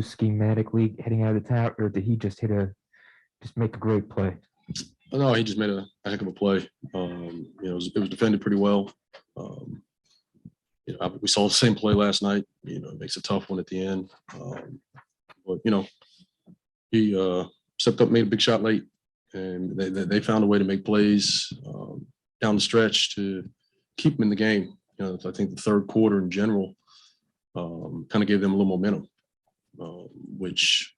schematically heading out of the town, or did he just make a great play? No, he just made a heck of a play. It was defended pretty well. We saw the same play last night. It makes a tough one at the end. But he stepped up, made a big shot late, and they found a way to make plays down the stretch to keep them in the game. I think the third quarter in general kind of gave them a little momentum, which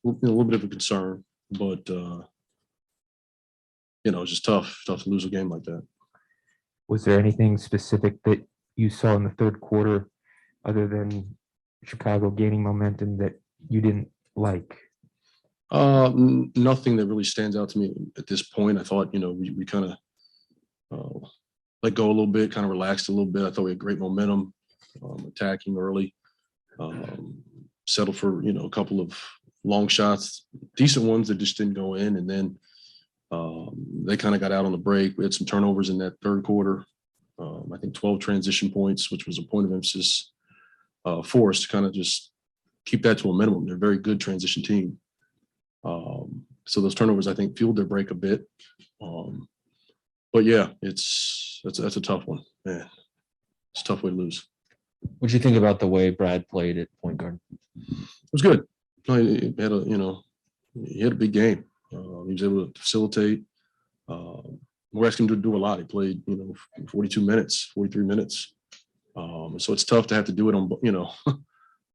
a little bit of a concern, but it's just tough to lose a game like that. Was there anything specific that you saw in the third quarter other than Chicago gaining momentum that you didn't like? Nothing that really stands out to me at this point. I thought, we kind of let go a little bit, kind of relaxed a little bit. I thought we had great momentum, attacking early, settled for, a couple of long shots, decent ones that just didn't go in. And then they kind of got out on the break. We had some turnovers in that third quarter. I think 12 transition points, which was a point of emphasis for us to kind of just keep that to a minimum. They're a very good transition team. So those turnovers, I think, fueled their break a bit. But yeah, that's a tough one. Man, it's a tough way to lose. What do you think about the way Brad played at point guard? It was good. He had a big game. He was able to facilitate. We're asking him to do a lot. He played, 42 minutes, 43 minutes. So it's tough to have to do it on,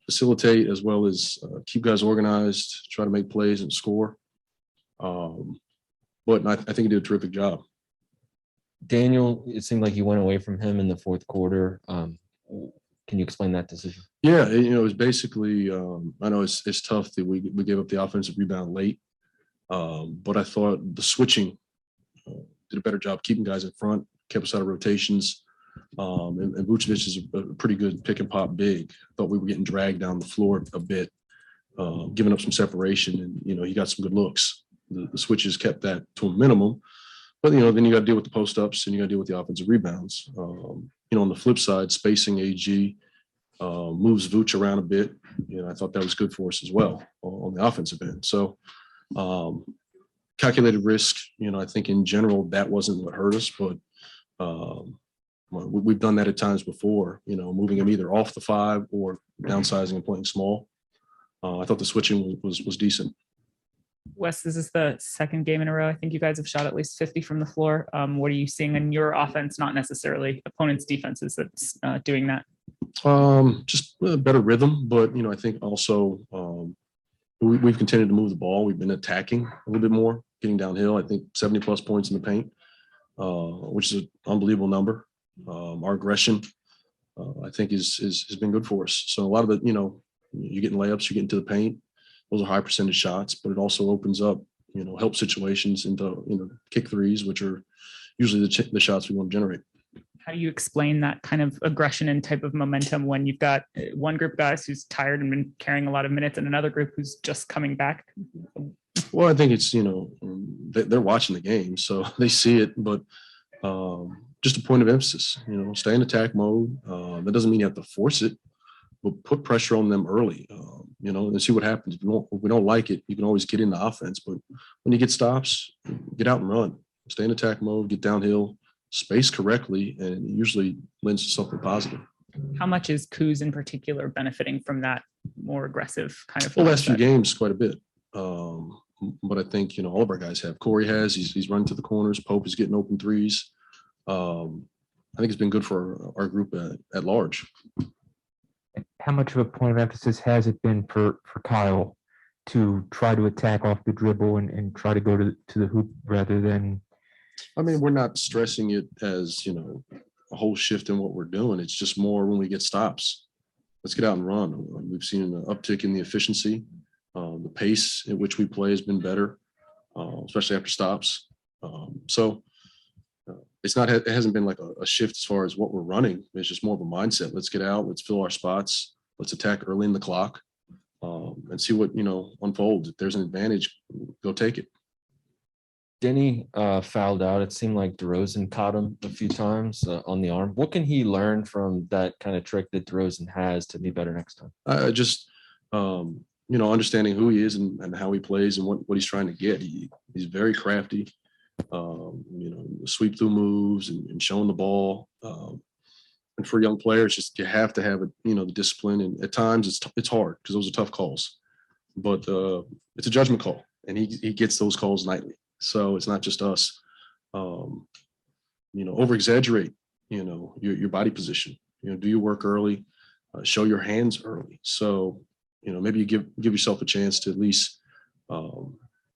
facilitate as well as keep guys organized, try to make plays and score. But I think he did a terrific job. Daniel, it seemed like you went away from him in the fourth quarter. Can you explain that decision? Yeah, it was basically, I know it's tough that we gave up the offensive rebound late, but I thought the switching did a better job keeping guys in front, kept us out of rotations. And Vucevic is a pretty good pick and pop big. Thought we were getting dragged down the floor a bit, giving up some separation, and he got some good looks. The switches kept that to a minimum, but then you got to deal with the post ups and you got to deal with the offensive rebounds. On the flip side, spacing AG moves Vooch around a bit. I thought that was good for us as well on the offensive end. So calculated risk. I think in general that wasn't what hurt us, but we've done that at times before. Moving him either off the five or downsizing and playing small. I thought the switching was decent. Wes, this is the second game in a row. I think you guys have shot at least 50 from the floor. What are you seeing in your offense, not necessarily opponents' defenses, that's doing that? Just a better rhythm, but I think also we've continued to move the ball. We've been attacking a little bit more, getting downhill. I think 70 plus points in the paint, which is an unbelievable number. Our aggression, I think, has been good for us. So a lot of it, you're getting layups, you're getting to the paint. Those are high percentage shots, but it also opens up, help situations into, kick threes, which are usually the shots we want to generate. How do you explain that kind of aggression and type of momentum when you've got one group of guys who's tired and been carrying a lot of minutes and another group who's just coming back? Well, I think it's, they're watching the game, so they see it, but just a point of emphasis, stay in attack mode. That doesn't mean you have to force it, but put pressure on them early, and see what happens. If we don't like it, you can always get into offense, but when you get stops, get out and run, stay in attack mode, get downhill, space correctly, and it usually lends to something positive. How much is Kuz in particular benefiting from that more aggressive kind of? The last few games, quite a bit. But I think, all of our guys have. Corey has. He's running to the corners. Pope is getting open threes. I think it's been good for our group at large. How much of a point of emphasis has it been for Kyle to try to attack off the dribble and try to go to the hoop rather than? I mean, we're not stressing it as, a whole shift in what we're doing. It's just more when we get stops. Let's get out and run. We've seen an uptick in the efficiency. The pace at which we play has been better, especially after stops. So it hasn't been like a shift as far as what we're running. It's just more of a mindset. Let's get out. Let's fill our spots. Let's attack early in the clock and see what, unfolds. If there's an advantage, go take it. Denny fouled out. It seemed like DeRozan caught him a few times on the arm. What can he learn from that kind of trick that DeRozan has to be better next time? understanding who he is and how he plays and what he's trying to get. He's very crafty, sweep through moves and showing the ball. And for young players, just you have to have the discipline. And at times it's hard because those are tough calls, but it's a judgment call, and he gets those calls nightly. So it's not just us. Over exaggerate, your body position. Do your work early, show your hands early. So maybe you give yourself a chance to at least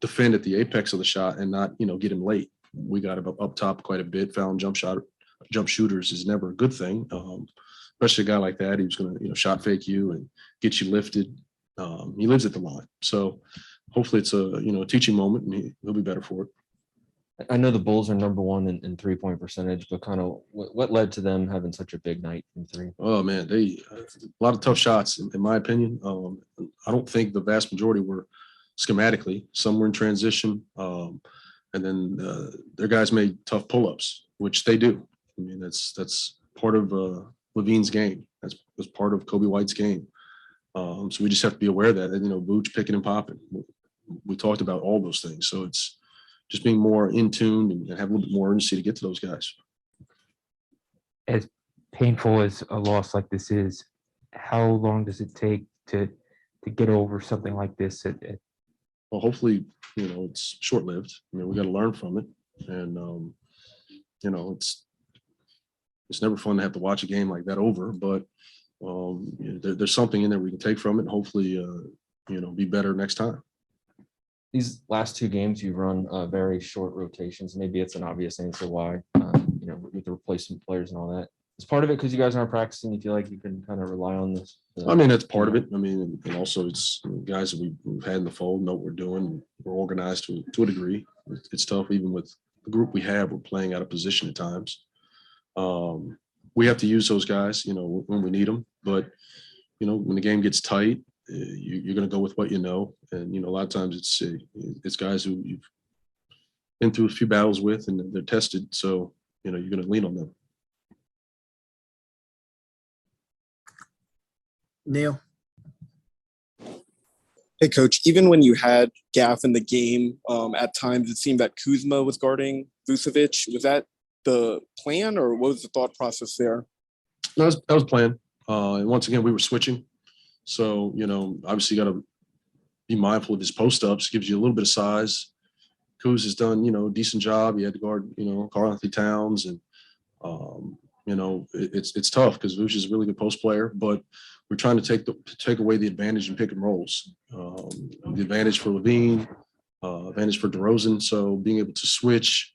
defend at the apex of the shot and not get him late. We got him up top quite a bit. Foul and jump shooters is never a good thing, especially a guy like that. He was going to shot fake you and get you lifted. He lives at the line, so hopefully it's a teaching moment, and he'll be better for it. I know the Bulls are number one in 3-point percentage, but kind of what led to them having such a big night from three? Oh man, a lot of tough shots in my opinion. I don't think the vast majority were schematically. Some were in transition, and then their guys made tough pull-ups, which they do. I mean, that's part of Levine's game. That's part of Kobe White's game. So we just have to be aware of that. And Vooch picking and popping. We talked about all those things. So it's just being more in tune and have a little bit more urgency to get to those guys. As painful as a loss like this is, how long does it take to get over something like this? Well, hopefully, it's short-lived. I mean, we got to learn from it, and it's never fun to have to watch a game like that over. But there's something in there we can take from it. And hopefully, be better next time. These last two games, you've run very short rotations. Maybe it's an obvious answer why, with the replacement players and all that. Is part of it because you guys aren't practicing? You feel like you can kind of rely on this? I mean, that's part of it. I mean, and also it's guys that we've had in the fold know what we're doing. We're organized to a degree. It's tough, even with the group we have. We're playing out of position at times. We have to use those guys, when we need them. But when the game gets tight, you're going to go with what you know. And a lot of times it's guys who you've been through a few battles with, and they're tested. So you're going to lean on them. Neil. Hey, Coach, even when you had Gaff in the game, at times it seemed that Kuzma was guarding Vucevic. Was that the plan, or what was the thought process there? That was planned. And once again, we were switching. So, obviously you got to be mindful of his post-ups. Gives you a little bit of size. Kuz has done, a decent job. He had to guard, Karl Anthony Towns. And, it's tough because Vuce is a really good post player. But we're trying to take away the advantage in pick and rolls. The advantage for Levine, advantage for DeRozan. So being able to switch,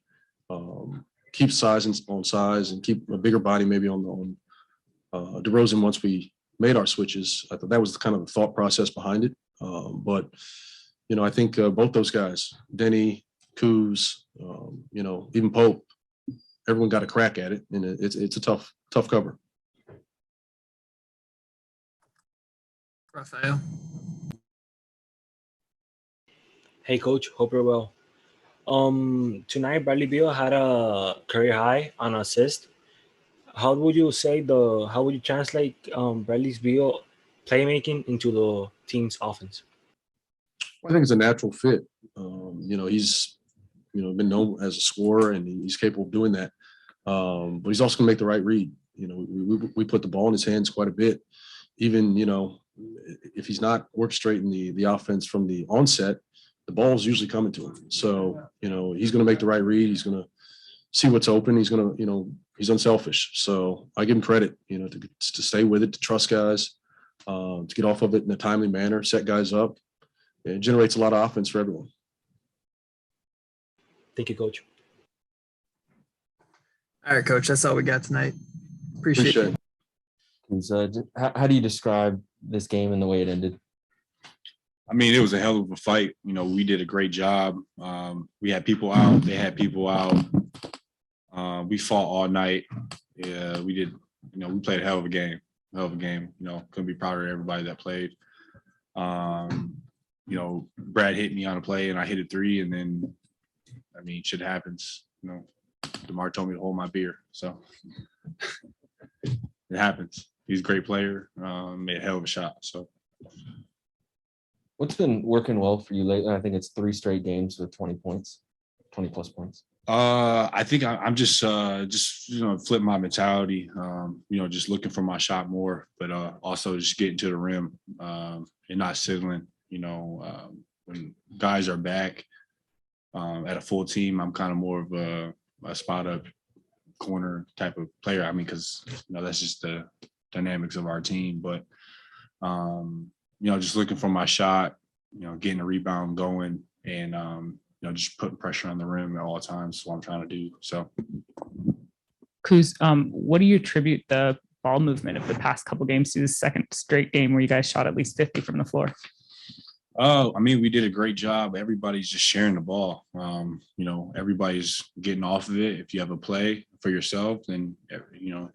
keep size on size, and keep a bigger body maybe on DeRozan once we made our switches. I thought that was kind of the thought process behind it. But I think both those guys, Denny, Kuz, even Pope, everyone got a crack at it, and it's a tough cover. Rafael. Hey, Coach. Hope you're well. Tonight, Bradley Beal had a career high on assist. How would you translate Bradley Beal playmaking into the team's offense? I think it's a natural fit. He's been known as a scorer, and he's capable of doing that. But he's also going to make the right read. We put the ball in his hands quite a bit. Even if he's not orchestrating the offense from the onset, the ball's usually coming to him. So he's going to make the right read. He's going to see what's open. He's going to he's unselfish. So I give him credit, to stay with it, to trust guys, to get off of it in a timely manner, set guys up. It generates a lot of offense for everyone. Thank you, Coach. All right, Coach. That's all we got tonight. Appreciate it. How do you describe this game and the way it ended? I mean, it was a hell of a fight. We did a great job. We had people out. They had people out. We fought all night. Yeah, we did. We played a hell of a game. Couldn't be prouder of everybody that played. Brad hit me on a play, and I hit a three, and then, shit happens. DeMar told me to hold my beer, so it happens. He's a great player. Made a hell of a shot. So What's been working well for you lately? I think it's 3 straight games with 20 points, 20 plus points. I think I'm just flip my mentality. Just looking for my shot more, but also just getting to the rim and not settling. When guys are back at a full team, I'm kind of more of a spot up corner type of player. I mean, because that's just the dynamics of our team. But just looking for my shot, getting a rebound going, and just putting pressure on the rim at all times. Is what I'm trying to do. So, Kuz, what do you attribute the ball movement of the past couple games to the second straight game where you guys shot at least 50 from the floor? Oh, I mean, we did a great job. Everybody's just sharing the ball. Everybody's getting off of it. If you have a play for yourself, then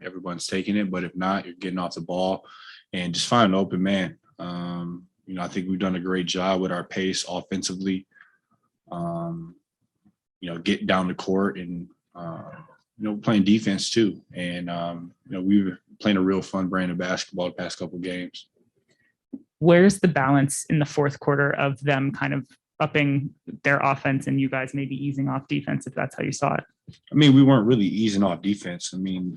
everyone's taking it. But if not, you're getting off the ball and just find an open man. I think we've done a great job with our pace offensively. Getting down the court and playing defense too. And we were playing a real fun brand of basketball the past couple of games. Where's the balance in the fourth quarter of them kind of upping their offense and you guys maybe easing off defense, if that's how you saw it? I mean, we weren't really easing off defense. I mean,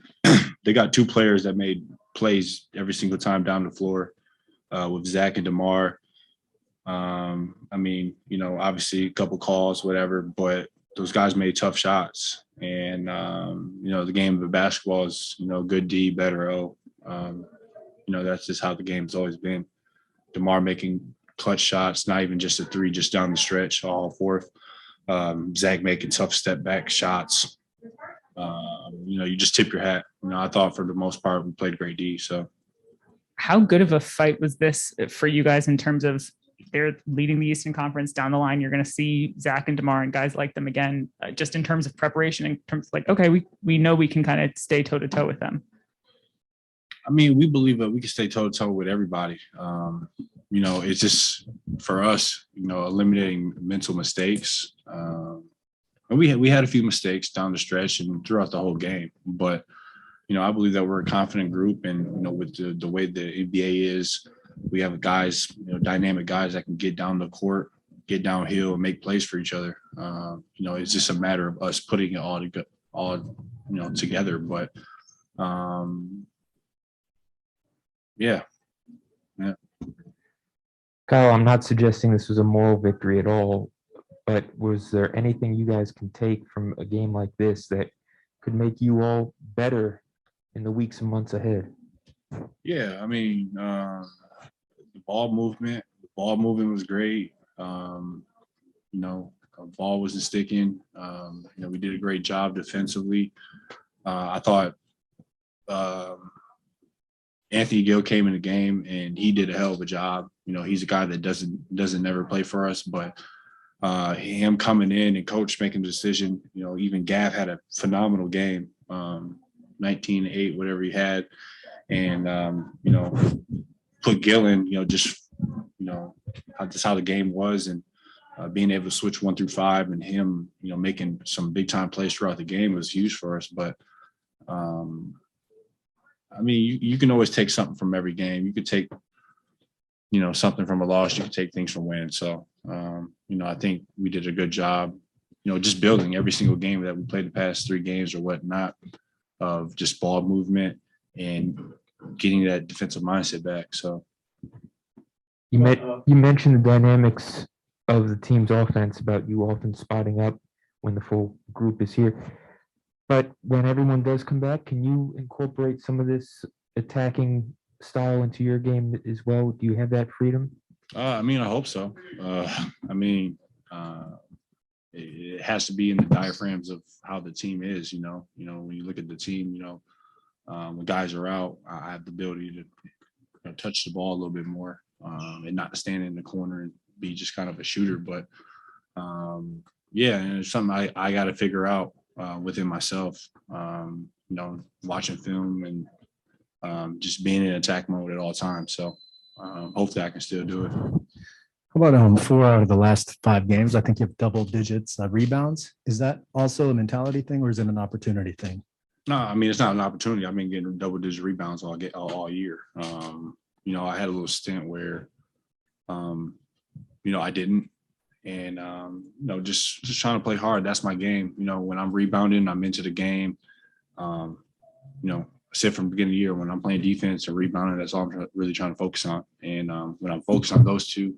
they got 2 players that made plays every single time down the floor with Zach and DeMar. Obviously a couple calls, whatever, but those guys made tough shots. And, the game of basketball is, good D, better O. That's just how the game's always been. DeMar making clutch shots, not even just a 3, just down the stretch, all fourth. Zach making tough step back shots. You just tip your hat. I thought for the most part we played great D. So, how good of a fight was this for you guys in terms of they're leading the Eastern Conference down the line? You're going to see Zach and DeMar and guys like them again, just in terms of preparation, in terms of okay, we know we can kind of stay toe to toe with them. I mean, we believe that we can stay toe to toe with everybody. It's just for us, eliminating mental mistakes. And we had a few mistakes down the stretch and throughout the whole game. But, I believe that we're a confident group. And, with the way the NBA is, we have guys, dynamic guys that can get down the court, get downhill and make plays for each other. It's just a matter of us putting it all together. But, yeah. Kyle, I'm not suggesting this was a moral victory at all, but was there anything you guys can take from a game like this that could make you all better in the weeks and months ahead? Yeah, I mean, the ball movement was great. Ball wasn't sticking. We did a great job defensively. I thought Anthony Gill came in the game and he did a hell of a job. He's a guy that doesn't never play for us, but him coming in and coach making a decision, even Gav had a phenomenal game, 19-8, whatever he had. And, put Gill in, just how the game was, and being able to switch 1 through 5 and him, making some big time plays throughout the game was huge for us. But, I mean, you can always take something from every game. You could take, something from a loss. You could take things from wins. So, I think we did a good job, just building every single game that we played the past 3 games or whatnot, of just ball movement and getting that defensive mindset back. So, You mentioned the dynamics of the team's offense about you often spotting up when the full group is here. But when everyone does come back, can you incorporate some of this attacking style into your game as well? Do you have that freedom? I hope so. It has to be in the diaphragms of how the team is. When you look at the team, when guys are out, I have the ability to touch the ball a little bit more and not stand in the corner and be just kind of a shooter. But and it's something I got to figure out within myself. Watching film and just being in attack mode at all times. So hopefully I can still do it. How about 4 out of the last 5 games? I think you have double digits rebounds. Is that also a mentality thing, or is it an opportunity thing? No, it's not an opportunity. I've been getting double-digit rebounds all year. I had a little stint where, I didn't. And, just trying to play hard. That's my game. When I'm rebounding, I'm into the game. I said from the beginning of the year, when I'm playing defense or rebounding, that's all I'm really trying to focus on. And when I'm focused on those two,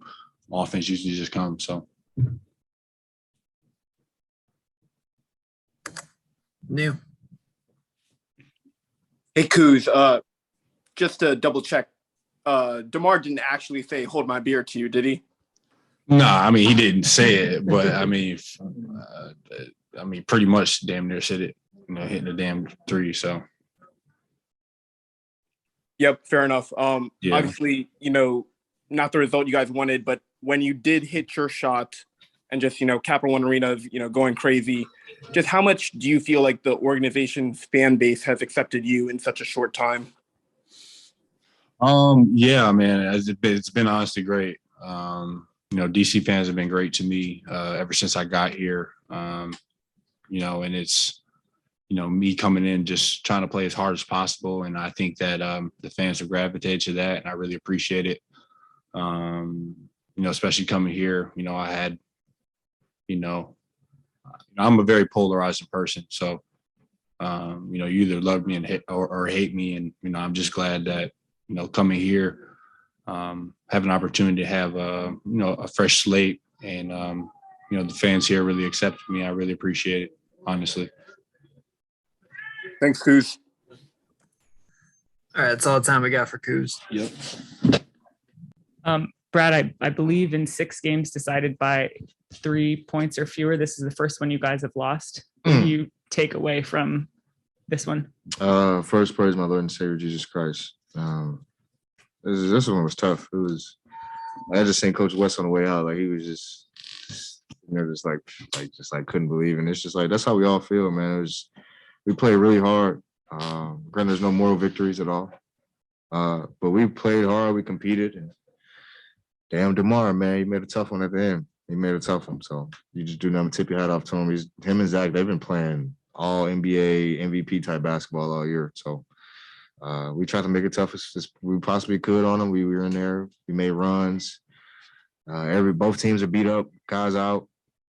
offense usually just comes. So. New. Hey, Kuz, just to double check, DeMar didn't actually say "hold my beer" to you, did he? No, I mean, he didn't say it, but pretty much damn near said it, hitting the damn three. So. Yep, fair enough. Yeah. Obviously, not the result you guys wanted, but when you did hit your shot and just, Capital One Arena's, going crazy, just how much do you feel like the organization's fan base has accepted you in such a short time? Yeah, man, it's been honestly great. DC fans have been great to me ever since I got here. And it's, me coming in just trying to play as hard as possible. And I think that the fans have gravitated to that, and I really appreciate it. Especially coming here, I had, I'm a very polarizing person. So, you either love me and or hate me. And, I'm just glad that, coming here, have an opportunity to have a fresh slate, and the fans here really accepted me. I really appreciate it, honestly. Thanks, Kuz. All right, that's all the time we got for Kuz. Yep. Brad, I believe in 6 games decided by 3 points or fewer, this is the first one you guys have lost. What do you take away from this one? First, praise my Lord and Savior Jesus Christ. This one was tough. I just seen Coach West on the way out. Like, he was just couldn't believe. And it's just like, that's how we all feel, man. We played really hard. Granted, there's no moral victories at all. But we played hard. We competed. And damn, DeMar, man, he made a tough one at the end. He made a tough one. So you just do nothing, tip your hat off to him. Him and Zach, they've been playing all NBA MVP type basketball all year. So we tried to make it tough as we possibly could on them. We were in there. We made runs. Both teams are beat up, guys out.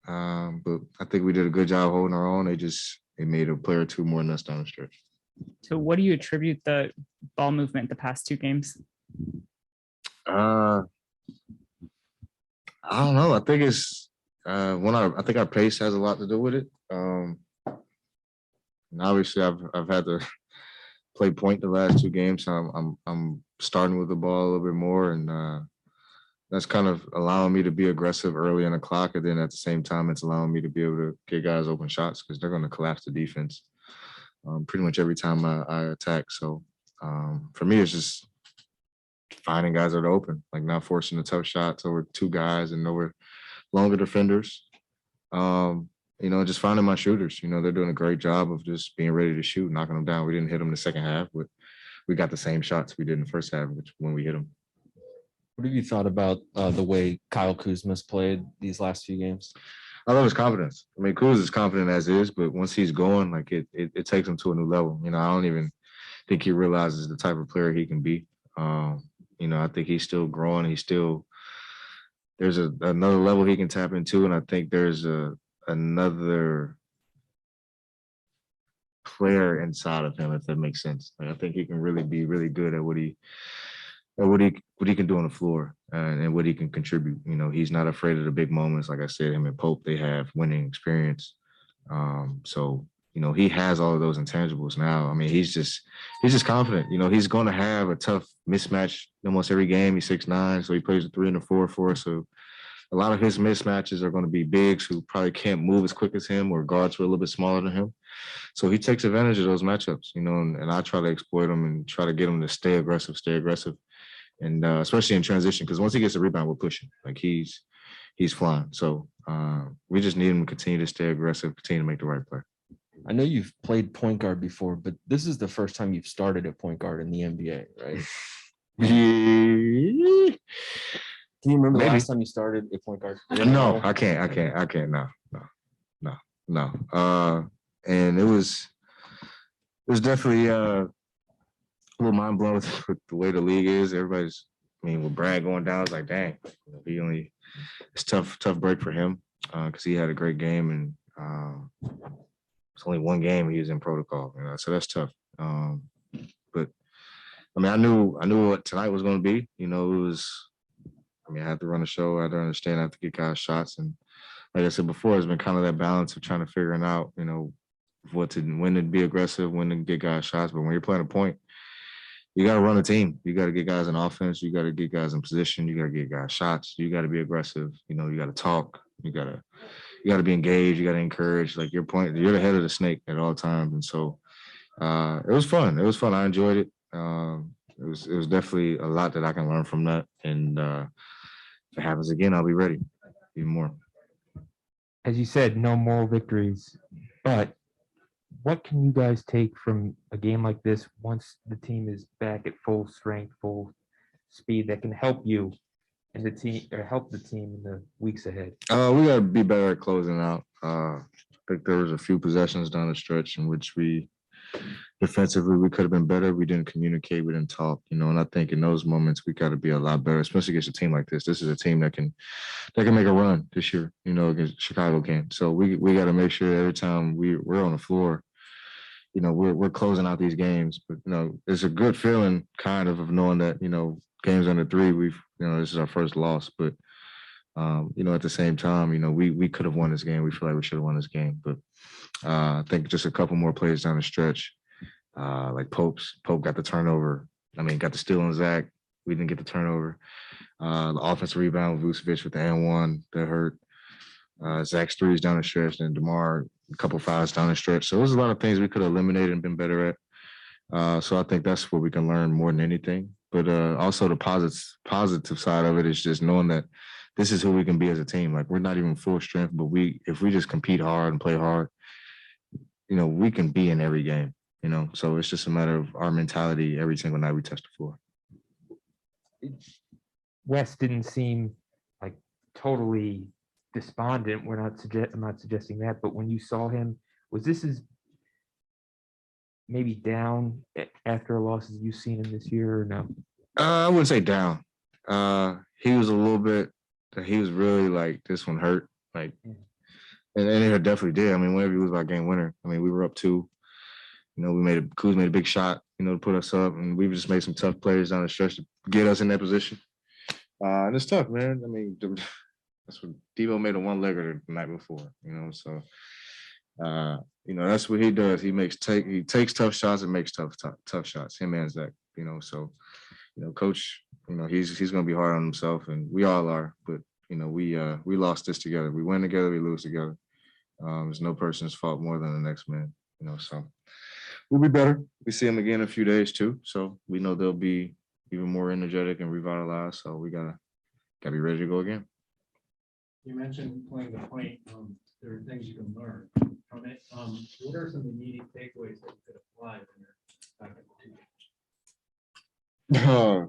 But I think we did a good job holding our own. They made a player or two more than us down the stretch. So what do you attribute the ball movement the past 2 games? I don't know. I think it's I think our pace has a lot to do with it. And obviously I've had to play point the last 2 games. So I'm starting with the ball a little bit more, and that's kind of allowing me to be aggressive early in the clock. And then at the same time, it's allowing me to be able to get guys open shots, because they're going to collapse the defense pretty much every time I attack. So for me, it's just finding guys that are open, like not forcing the tough shots over 2 guys and over longer defenders. Just finding my shooters. They're doing a great job of just being ready to shoot, knocking them down. We didn't hit them in the second half, but we got the same shots we did in the first half, when we hit them. What have you thought about the way Kyle Kuzma's played these last few games? I love his confidence. I mean, Kuz is confident as is, but once he's going, like it takes him to a new level. I don't even think he realizes the type of player he can be. I think he's still growing. There's another level he can tap into, and I think there's another player inside of him, if that makes sense. Like, I think he can really be really good at what he can do on the floor, and what he can contribute. He's not afraid of the big moments. Like I said, him and Pope, they have winning experience. So he has all of those intangibles now. I mean, he's just confident. He's going to have a tough mismatch almost every game. He's 6'9", so he plays a 3 and a 4 for us. So a lot of his mismatches are going to be bigs who probably can't move as quick as him, or guards who are a little bit smaller than him. So he takes advantage of those matchups, and I try to exploit them and try to get him to stay aggressive. And especially in transition, because once he gets a rebound, we're pushing. Like, he's flying. So we just need him to continue to stay aggressive, continue to make the right play. I know you've played point guard before, but this is the first time you've started at point guard in the NBA, right? Yeah. Can you remember Maybe. the last time you started at point guard? No, I can't. No. And it was definitely a little mind blowing with the way the league is. With Brad going down, it's like, dang, he only it's tough break for him because he had a great game and it's only one game he was in protocol, so that's tough. But I mean, I knew what tonight was going to be. It was. I mean, I had to run a show. I had to understand. I have to get guys shots, and like I said before, it's been kind of that balance of trying to figuring out, when to be aggressive, when to get guys shots. But when you're playing a point, you got to run a team. You got to get guys in offense. You got to get guys in position. You got to get guys shots. You got to be aggressive. You got to talk. You got to be engaged. You got to encourage. Like you're the head of the snake at all times. And so it was fun. It was fun. I enjoyed it. It was definitely a lot that I can learn from that. And if it happens again, I'll be ready even more. As you said, no moral victories, but what can you guys take from a game like this once the team is back at full strength, full speed that can help you and the team or help the team in the weeks ahead? We got to be better at closing out. I think there was a few possessions down the stretch in which defensively we could have been better. We didn't communicate. We didn't talk. And I think in those moments we got to be a lot better, especially against a team like this. This is a team that can make a run this year. Against Chicago can. So we got to make sure every time we're on the floor, we're closing out these games. But it's a good feeling kind of knowing that games under 3 this is our first loss. But at the same time, we could have won this game. We feel like we should have won this game. But I think just a couple more plays down the stretch, like Pope got the turnover. Got the steal on Zach. We didn't get the turnover. The offensive rebound with Vucevic with the N1 that hurt. Zach's threes down the stretch, and DeMar a couple fouls down the stretch. So there's a lot of things we could have eliminated and been better at. So I think that's what we can learn more than anything. But also the positive side of it is just knowing that this is who we can be as a team. Like we're not even full strength, but if we just compete hard and play hard, we can be in every game. So it's just a matter of our mentality every single night we touch the floor. West didn't seem like totally despondent. I'm not suggesting that, but when you saw him, was this as maybe down after a loss as you've seen him this year or no? I wouldn't say down. He was a little bit. He was really like this one hurt. Like, and it definitely did. Whenever he was our game winner. We were up 2. Kuzma made a big shot, to put us up, and we just made some tough plays down the stretch to get us in that position. And it's tough, man. That's what Devo made a one-legger the night before, So, that's what he does. He takes tough shots and makes tough shots. Him and Zach, So, Coach, he's going to be hard on himself, and we all are. But we lost this together. We win together, we lose together. There's no person's fault more than the next man. So we'll be better. We see him again in a few days too. So we know they'll be even more energetic and revitalized. So we gotta be ready to go again. You mentioned playing the point. There are things you can learn from it. What are some immediate takeaways that you could apply when you're back at the 2 games?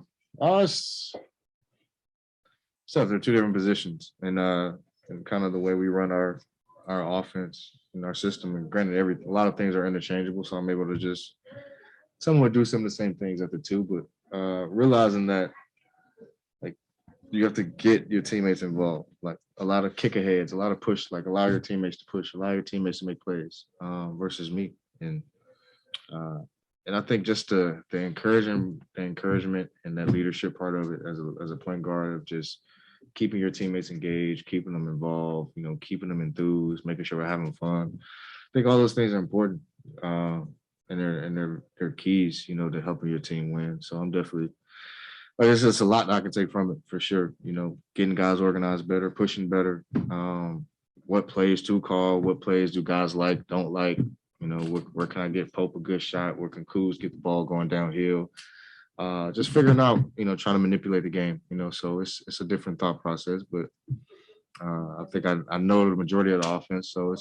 They're 2 different positions, and kind of the way we run our offense and our system. And granted, a lot of things are interchangeable, so I'm able to just somewhat do some of the same things at the 2. But realizing that, like, you have to get your teammates involved. Like a lot of kick aheads, a lot of push. Like allow your teammates to push, allow your teammates to make plays versus me. And I think just the encouragement and that leadership part of it as a point guard of just keeping your teammates engaged, keeping them involved, keeping them enthused, making sure we're having fun. I think all those things are important, and they're keys, to helping your team win. So I'm definitely, there's just a lot that I can take from it for sure. Getting guys organized better, pushing better. What plays to call? What plays do guys like, don't like? Where can I get Pope a good shot? Where can Kuz get the ball going downhill? Just figuring out, trying to manipulate the game, so it's a different thought process, but I think I know the majority of the offense, so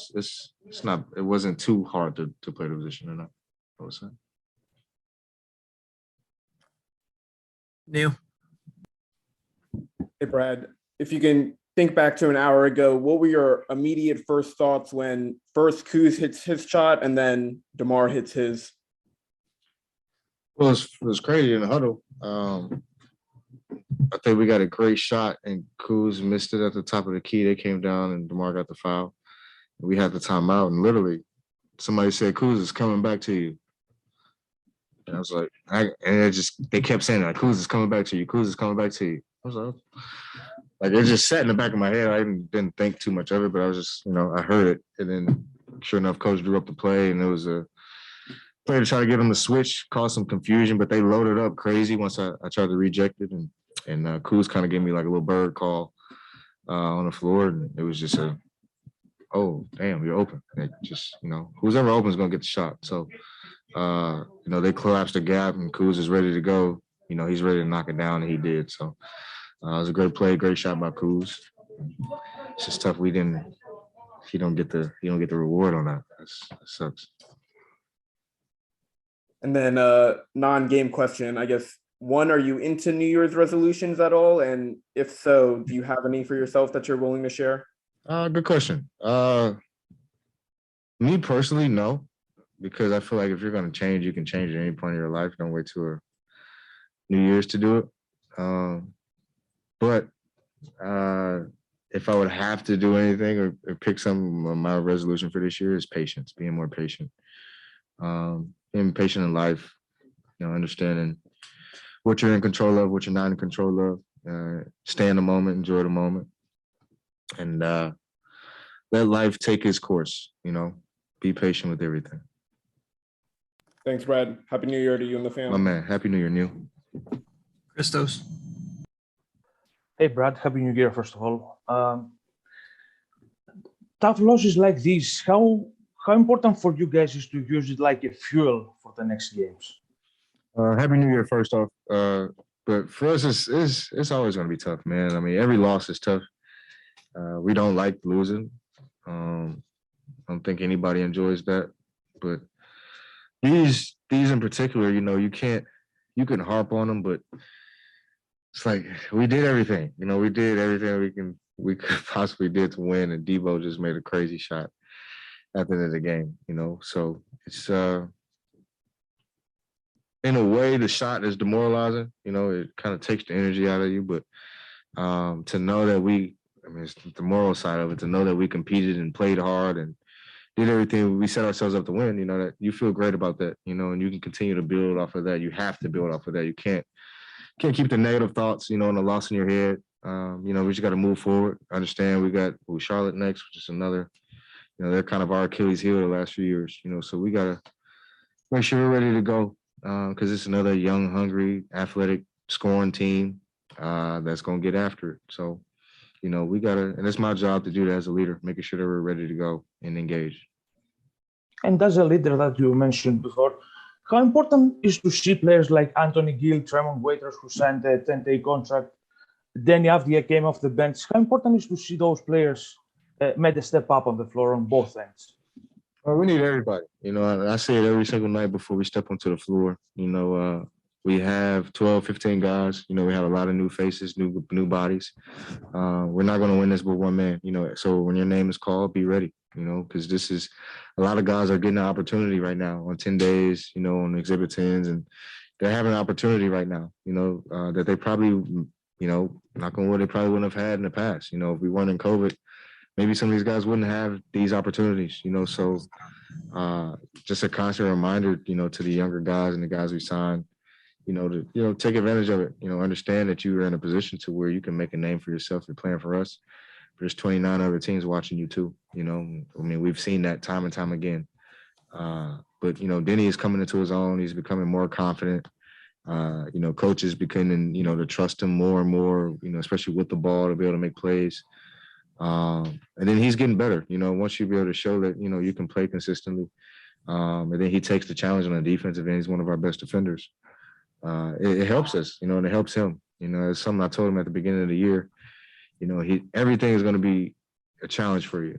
it wasn't too hard to play the position enough, I would say. Neil. Hey, Brad, if you can think back to an hour ago, what were your immediate first thoughts when first Kuz hits his shot and then DeMar hits his? Well, it was crazy in the huddle. I think we got a great shot, and Kuz missed it at the top of the key. They came down, and DeMar got the foul. We had the timeout, and literally, somebody said, "Kuz is coming back to you." And I was like, they kept saying that, "Kuz is coming back to you. Kuz is coming back to you." I was like, it just sat in the back of my head. I didn't think too much of it, but I was just, I heard it, and then sure enough, coach drew up the play, and it was a play to try to get them to switch, caused some confusion, but they loaded up crazy once I tried to reject it, and Kuz kind of gave me like a little bird call on the floor, and it was just oh damn, you're open. It just who's ever open is gonna get the shot. So they collapsed the gap, and Kuz is ready to go. He's ready to knock it down, and he did. So it was a great play, great shot by Kuz. It's just tough. He don't get the reward on that. That sucks. And then non-game question, I guess. One, are you into New Year's resolutions at all? And if so, do you have any for yourself that you're willing to share? Good question. Me personally, no, because I feel like if you're going to change, you can change at any point in your life. Don't wait till New Year's to do it. But if I would have to do anything or pick some, my resolution for this year is patience, being more patient. Being patient in life, understanding what you're in control of, what you're not in control of, stay in the moment, enjoy the moment, and let life take its course, be patient with everything. Thanks, Brad. Happy New Year to you and the family. My man, Happy New Year, Neil. Christos. Hey, Brad, Happy New Year, first of all. Tough losses like this, how important for you guys is to use it like a fuel for the next games? Happy New Year, first off. But for us, it's always going to be tough, man. I mean, every loss is tough. We don't like losing. I don't think anybody enjoys that. But these in particular, you can harp on them, but it's like we did everything. We did everything we could possibly did to win, and Debo just made a crazy shot at the end of the game. So it's in a way the shot is demoralizing. It kind of takes the energy out of you, but to know that it's the moral side of it, to know that we competed and played hard and did everything, we set ourselves up to win, that you feel great about that, and you can continue to build off of that. You have to build off of that. You can't keep the negative thoughts, and the loss in your head. We just got to move forward. Understand we got Charlotte next, which is another, they're kind of our Achilles heel the last few years, so we got to make sure we're ready to go because it's another young, hungry, athletic, scoring team that's going to get after it. So, we got to, and it's my job to do that as a leader, making sure that we're ready to go and engage. And as a leader that you mentioned before, how important is to see players like Anthony Gill, Tremont Waiters, who signed a 10-day contract, Danny Avdia came off the bench. How important is to see those players made a step up on the floor on both ends? We need everybody. I say it every single night before we step onto the floor. We have 12, 15 guys. We have a lot of new faces, new bodies. We're not going to win this with one man. So when your name is called, be ready. Because this is a lot of guys are getting an opportunity right now on 10 days. On Exhibit 10s, and they're having an opportunity right now. That they probably, knock on wood, they probably wouldn't have had in the past. If we weren't in COVID, maybe some of these guys wouldn't have these opportunities. So just a constant reminder, to the younger guys and the guys we signed, to take advantage of it. Understand that you are in a position to where you can make a name for yourself. You're playing for us. There's 29 other teams watching you too. We've seen that time and time again. But Denny is coming into his own. He's becoming more confident. Coach is beginning, to trust him more and more. Especially with the ball to be able to make plays. And then he's getting better. Once you be able to show that you can play consistently, and then he takes the challenge on the defensive end. He's one of our best defenders. It helps us, and it helps him. It's something I told him at the beginning of the year. Everything is going to be a challenge for you.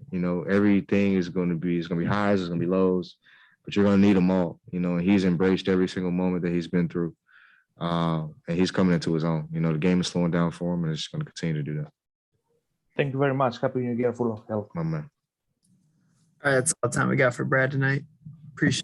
Everything is going to be, it's going to be highs, it's going to be lows, but you're going to need them all. And he's embraced every single moment that he's been through. And he's coming into his own. The game is slowing down for him, and it's going to continue to do that. Thank you very much. Happy New Year, full of health. My man. All right, that's all the time we got for Brad tonight. Appreciate